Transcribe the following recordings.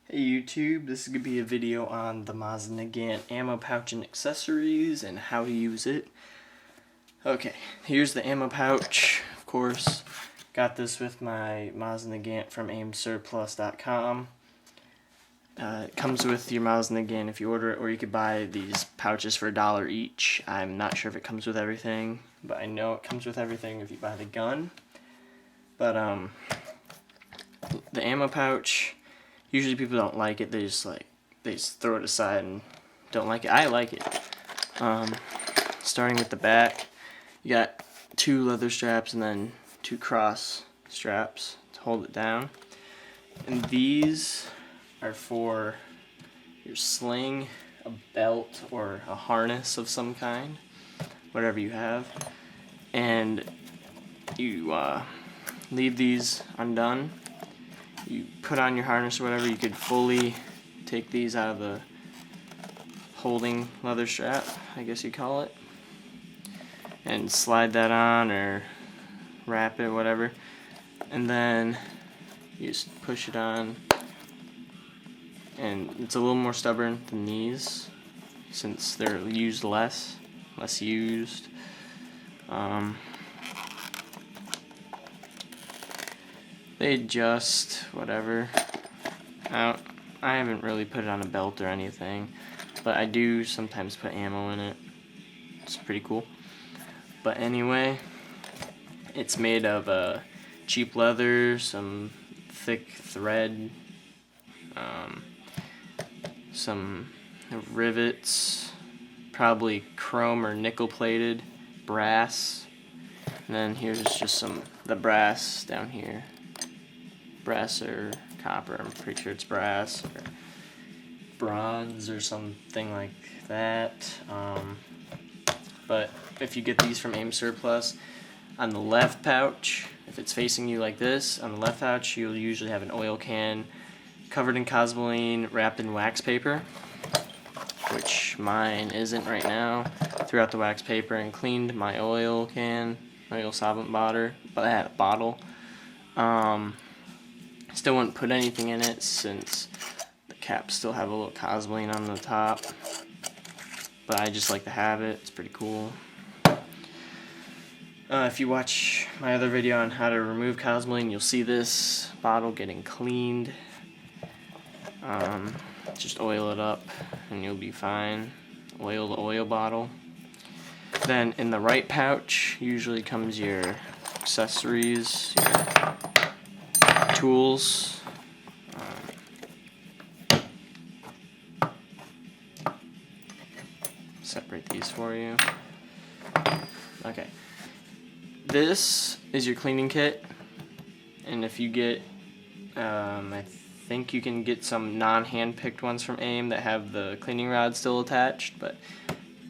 Hey YouTube, this is going to be a video on the Mosin Nagant ammo pouch and accessories and how to use it. Okay, here's the ammo pouch, of course. Got this with my Mosin Nagant from aimsurplus.com. It comes with your Mosin Nagant if you order it, or you could buy these pouches for $1 each. I'm not sure if it comes with everything, but I know it comes with everything if you buy the gun. But the ammo pouch, usually people don't like it. They just throw it aside and don't like it. I like it. Starting with the back, you got 2 leather straps and then 2 cross straps to hold it down. And these are for your sling, a belt, or a harness of some kind, whatever you have. And you leave these undone. You put on your harness or whatever. You could fully take these out of the holding leather strap, I guess you call it, and slide that on or wrap it, whatever, and then you just push it on. And it's a little more stubborn than these since they're used less used. They adjust, whatever. I haven't really put it on a belt or anything, but I do sometimes put ammo in it. It's pretty cool. But anyway, it's made of cheap leather, some thick thread, some rivets, probably chrome or nickel plated, brass, and then here's just the brass down here. Brass or copper, I'm pretty sure it's brass, or bronze or something like that. But if you get these from Aim Surplus, on the left pouch, if it's facing you like this, on the left pouch you'll usually have an oil can covered in cosmoline, wrapped in wax paper, which mine isn't right now. Threw out the wax paper and cleaned my oil solvent bottle. Still wouldn't put anything in it since the caps still have a little cosmoline on the top, but I just like to have it. It's pretty cool. If you watch my other video on how to remove cosmoline, you'll see this bottle getting cleaned. Just oil it up and you'll be fine. Oil the oil bottle. Then in the right pouch usually comes your accessories, your tools, separate these for you. Okay, this is your cleaning kit, and if you get, I think you can get some non-hand-picked ones from AIM that have the cleaning rod still attached, but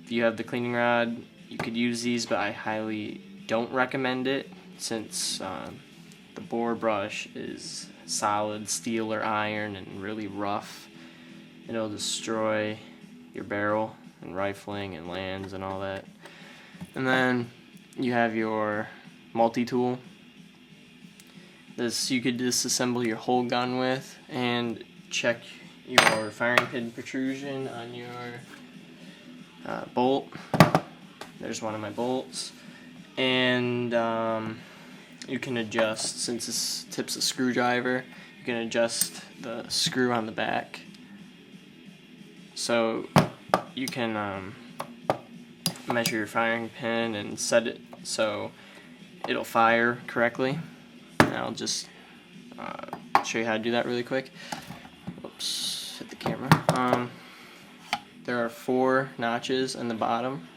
if you have the cleaning rod, you could use these, but I highly don't recommend it since the bore brush is solid steel or iron and really rough. It'll destroy your barrel and rifling and lands and all that. And then you have your multi-tool. This you could disassemble your whole gun with and check your firing pin protrusion on your bolt. There's one of my bolts. And you can adjust, since this tip's a screwdriver, you can adjust the screw on the back. So you can measure your firing pin and set it so it'll fire correctly. And I'll just show you how to do that really quick. Oops, hit the camera. There are 4 notches in the bottom.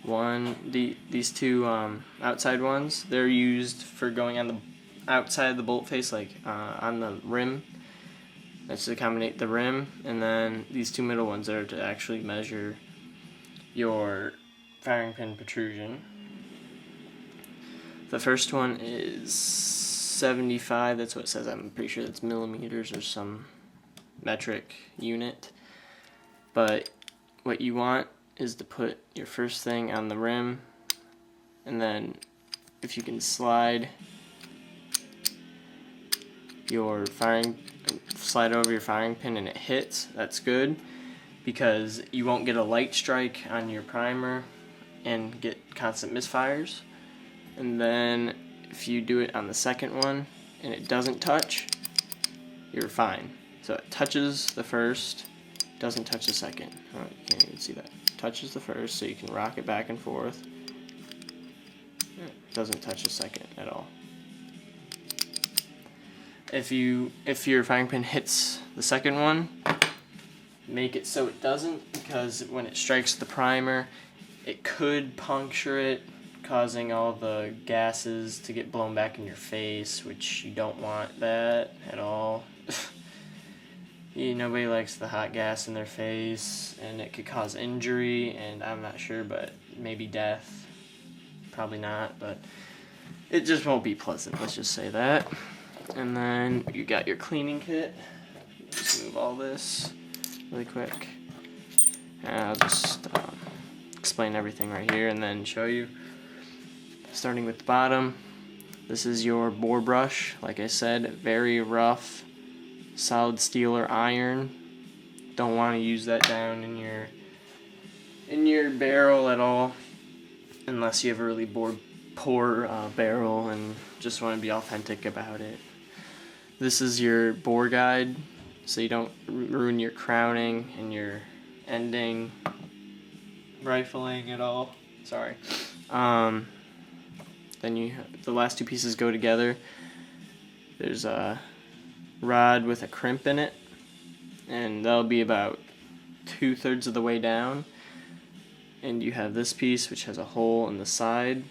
These 2 outside ones, they're used for going on the outside of the bolt face, like on the rim. That's to accommodate the rim. And then these 2 middle ones are to actually measure your firing pin protrusion. The first one is 75, that's what it says. I'm pretty sure that's millimeters or some metric unit. But what you want is to put your first thing on the rim, and then if you can slide your slide over your firing pin and it hits, that's good, because you won't get a light strike on your primer and get constant misfires. And then if you do it on the second one and it doesn't touch, you're fine. So it touches the first, doesn't touch the second. Oh, you can't even see that. Touches the first, so you can rock it back and forth. It doesn't touch the second at all. If your firing pin hits the second one, make it so it doesn't, because when it strikes the primer, it could puncture it, causing all the gases to get blown back in your face, which you don't want that at all. Nobody likes the hot gas in their face, and it could cause injury, and I'm not sure, but maybe death. Probably not, but it just won't be pleasant, let's just say that. And then you got your cleaning kit. Just move all this really quick. And I'll just explain everything right here and then show you. Starting with the bottom, this is your bore brush. Like I said, very rough, solid steel or iron. Don't want to use that down in your barrel at all, unless you have a really poor barrel and just want to be authentic about it. This is your bore guide, so you don't ruin your crowning and your ending rifling at all. Sorry. Then the last two pieces go together. There's a rod with a crimp in it, and that'll be about 2/3 of the way down. And you have this piece, which has a hole in the side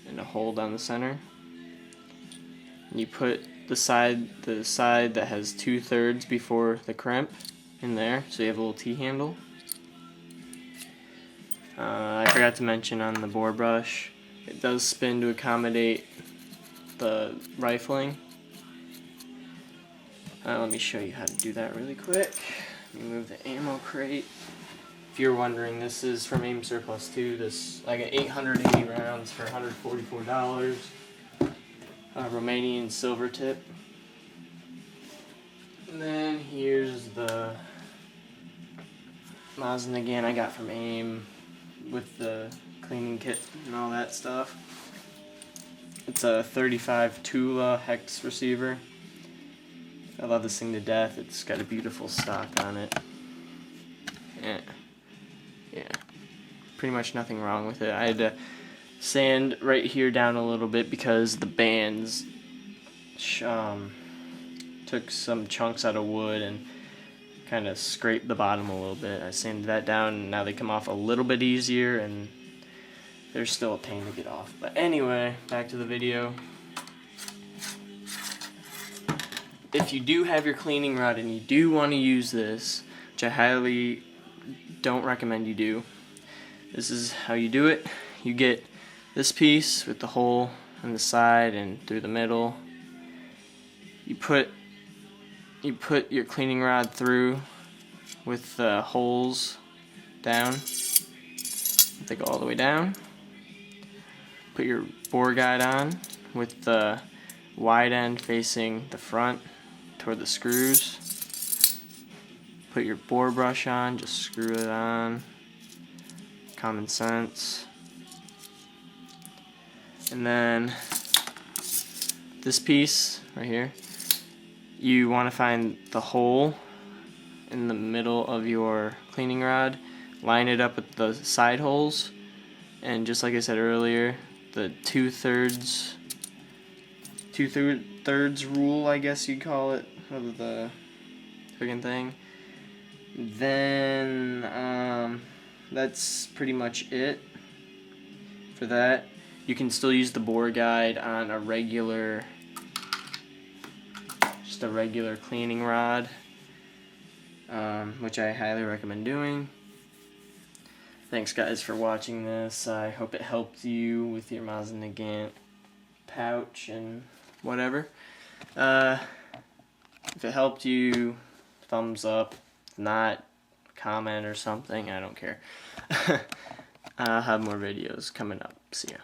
and a hole down the center. And you put the side that has 2/3 before the crimp in there, so you have a little T-handle. I forgot to mention on the bore brush, it does spin to accommodate the rifling. Let me show you how to do that really quick. Let me move the ammo crate. If you're wondering, this is from Aim Surplus 2. I got 880 rounds for $144. Romanian silver tip. And then here's the Mosin Nagant I got from Aim with the cleaning kit and all that stuff. It's a 35 Tula hex receiver. I love this thing to death. It's got a beautiful stock on it. Yeah. Pretty much nothing wrong with it. I had to sand right here down a little bit because the bands took some chunks out of wood and kind of scraped the bottom a little bit. I sanded that down, and now they come off a little bit easier, and they're still a pain to get off. But anyway, back to the video. If you do have your cleaning rod and you do want to use this, which I highly don't recommend you do, this is how you do it. You get this piece with the hole in the side and through the middle. You put your cleaning rod through with the holes down. They go all the way down. Put your bore guide on with the wide end facing the front toward the screws. Put your bore brush on, just screw it on. Common sense. And then this piece right here, you want to find the hole in the middle of your cleaning rod, line it up with the side holes, and just like I said earlier, the 2/3 rule, I guess you'd call it, of the friggin' thing. Then that's pretty much it for that. You can still use the bore guide on a regular cleaning rod, which I highly recommend doing. Thanks guys for watching this. I hope it helped you with your Mosin Nagant pouch and whatever. If it helped you, thumbs up. If not, comment or something. I don't care. I'll have more videos coming up. See ya.